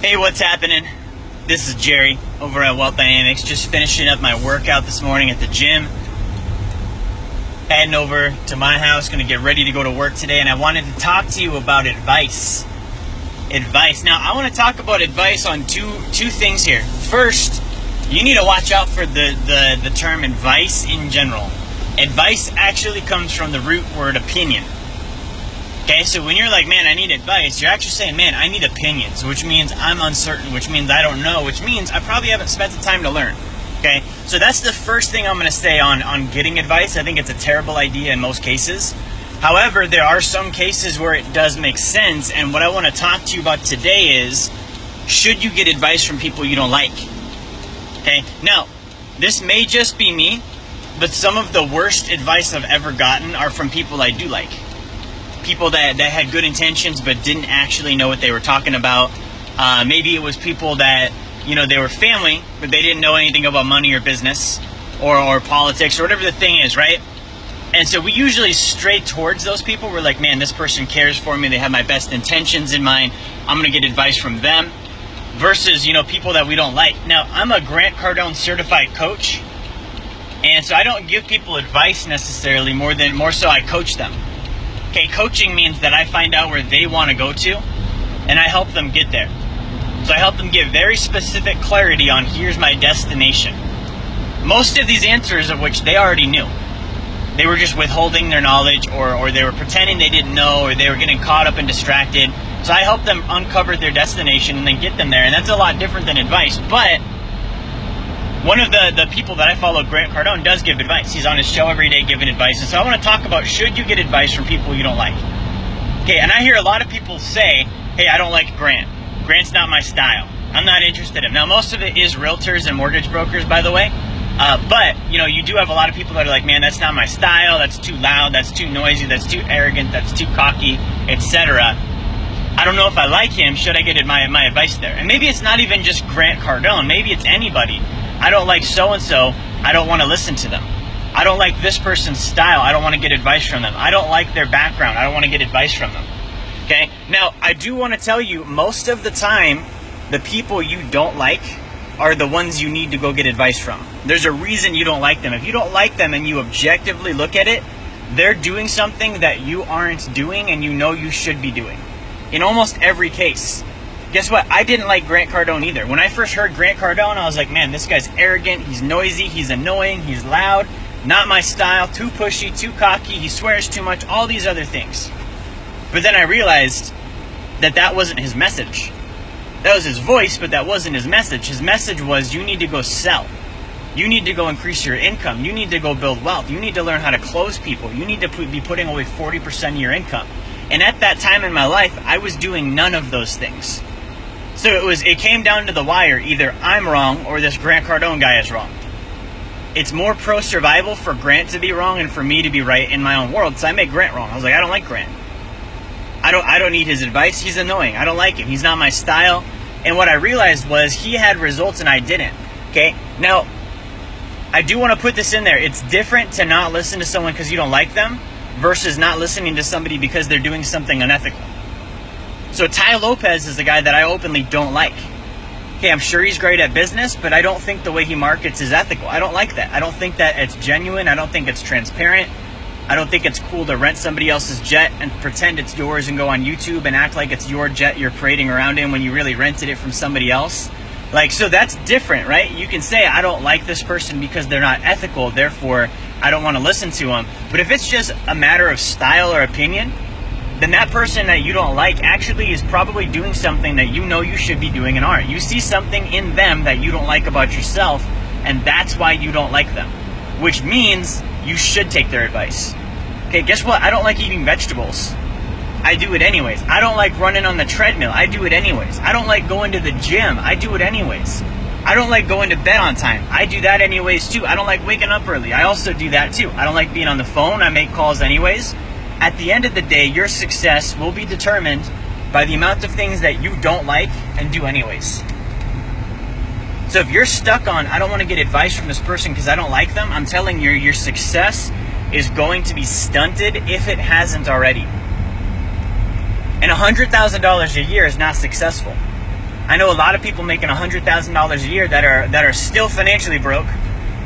Hey, what's happening? This is Jerry over at Wealth Dynamics. Just finishing up my workout this morning at the gym. Heading over to my house, going to get ready to go to work today, and I wanted to talk to you about advice. Now, I want to talk about advice on two things here. First, you need to watch out for the term advice in general. Advice actually comes from the root word opinion. Okay, so when you're like, man, I need advice, you're actually saying, man, I need opinions, which means I'm uncertain, which means I don't know, which means I probably haven't spent the time to learn. Okay, so that's the first thing I'm going to say on getting advice. I think it's a terrible idea in most cases. However, there are some cases where it does make sense, and what I want to talk to you about today is, should you get advice from people you don't like? Okay, now, this may just be me, but some of the worst advice I've ever gotten are from people I do like. People that had good intentions but didn't actually know what they were talking about. Maybe it was people that, they were family, but they didn't know anything about money or business or politics or whatever the thing is, right? And so we usually stray towards those people. We're like, man, this person cares for me. They have my best intentions in mind. I'm going to get advice from them. Versus, people that we don't like. Now, I'm a Grant Cardone certified coach. And so I don't give people advice necessarily, more so I coach them. Okay, coaching means that I find out where they want to go to, and I help them get there. So I help them get very specific clarity on here's my destination. Most of these answers of which they already knew. They were just withholding their knowledge, or they were pretending they didn't know, or they were getting caught up and distracted. So I help them uncover their destination and then get them there, and that's a lot different than advice. But one of the people that I follow, Grant Cardone, does give advice. He's on his show every day giving advice. And so I want to talk about, should you get advice from people you don't like? Okay, and I hear a lot of people say, hey, I don't like Grant. Grant's not my style. I'm not interested in him. Now, most of it is realtors and mortgage brokers, by the way. But, you do have a lot of people that are like, man, that's not my style. That's too loud. That's too noisy. That's too arrogant. That's too cocky, etc. I don't know if I like him. Should I get my advice there? And maybe it's not even just Grant Cardone. Maybe it's anybody. I don't like so-and-so, I don't want to listen to them. I don't like this person's style, I don't want to get advice from them. I don't like their background, I don't want to get advice from them. Okay? Now, I do want to tell you, most of the time, the people you don't like are the ones you need to go get advice from. There's a reason you don't like them. If you don't like them and you objectively look at it, they're doing something that you aren't doing and you should be doing. In almost every case. Guess what? I didn't like Grant Cardone either. When I first heard Grant Cardone, I was like, man, this guy's arrogant, he's noisy, he's annoying, he's loud, not my style, too pushy, too cocky, he swears too much, all these other things. But then I realized that wasn't his message. That was his voice, but that wasn't his message. His message was, you need to go sell. You need to go increase your income. You need to go build wealth. You need to learn how to close people. You need to be putting away 40% of your income. And at that time in my life, I was doing none of those things. So it came down to the wire. Either I'm wrong or this Grant Cardone guy is wrong. It's more pro-survival for Grant to be wrong and for me to be right in my own world. So I made Grant wrong. I was like, I don't like Grant. I don't need his advice. He's annoying. I don't like him. He's not my style. And what I realized was he had results and I didn't. Okay? Now, I do want to put this in there. It's different to not listen to someone because you don't like them versus not listening to somebody because they're doing something unethical. So Ty Lopez is the guy that I openly don't like. Okay, I'm sure he's great at business, but I don't think the way he markets is ethical. I don't like that. I don't think that it's genuine. I don't think it's transparent. I don't think it's cool to rent somebody else's jet and pretend it's yours and go on YouTube and act like it's your jet you're parading around in when you really rented it from somebody else. So that's different, right? You can say, I don't like this person because they're not ethical, therefore I don't want to listen to them. But if it's just a matter of style or opinion, then that person that you don't like actually is probably doing something that you should be doing and aren't. You see something in them that you don't like about yourself, and that's why you don't like them. Which means you should take their advice. Okay, guess what? I don't like eating vegetables. I do it anyways. I don't like running on the treadmill. I do it anyways. I don't like going to the gym. I do it anyways. I don't like going to bed on time. I do that anyways too. I don't like waking up early. I also do that too. I don't like being on the phone. I make calls anyways. At the end of the day, your success will be determined by the amount of things that you don't like and do anyways. So if you're stuck on, I don't want to get advice from this person because I don't like them, I'm telling you, your success is going to be stunted if it hasn't already. And $100,000 a year is not successful. I know a lot of people making $100,000 a year that are still financially broke,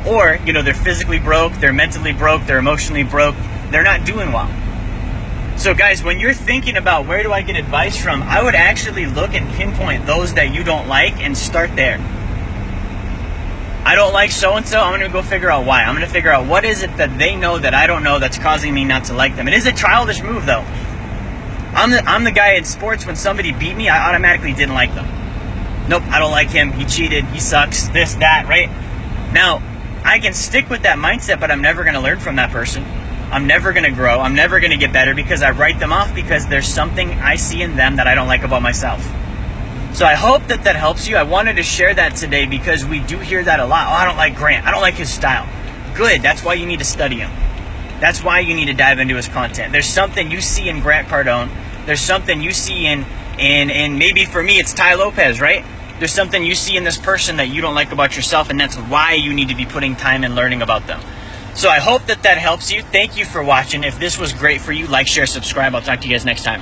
or they're physically broke, they're mentally broke, they're emotionally broke, they're not doing well. So guys, when you're thinking about where do I get advice from, I would actually look and pinpoint those that you don't like and start there. I don't like so-and-so, I'm going to go figure out why. I'm going to figure out what is it that they know that I don't know that's causing me not to like them. It is a childish move though. I'm the guy in sports, when somebody beat me, I automatically didn't like them. Nope, I don't like him, he cheated, he sucks, this, that, right? Now, I can stick with that mindset, but I'm never going to learn from that person. I'm never going to grow, I'm never going to get better, because I write them off because there's something I see in them that I don't like about myself. So I hope that helps you. I wanted to share that today because we do hear that a lot. Oh, I don't like Grant. I don't like his style. Good. That's why you need to study him. That's why you need to dive into his content. There's something you see in Grant Cardone. There's something you see in maybe for me it's Ty Lopez, right? There's something you see in this person that you don't like about yourself, and that's why you need to be putting time in learning about them. So I hope that helps you. Thank you for watching. If this was great for you, like, share, subscribe. I'll talk to you guys next time.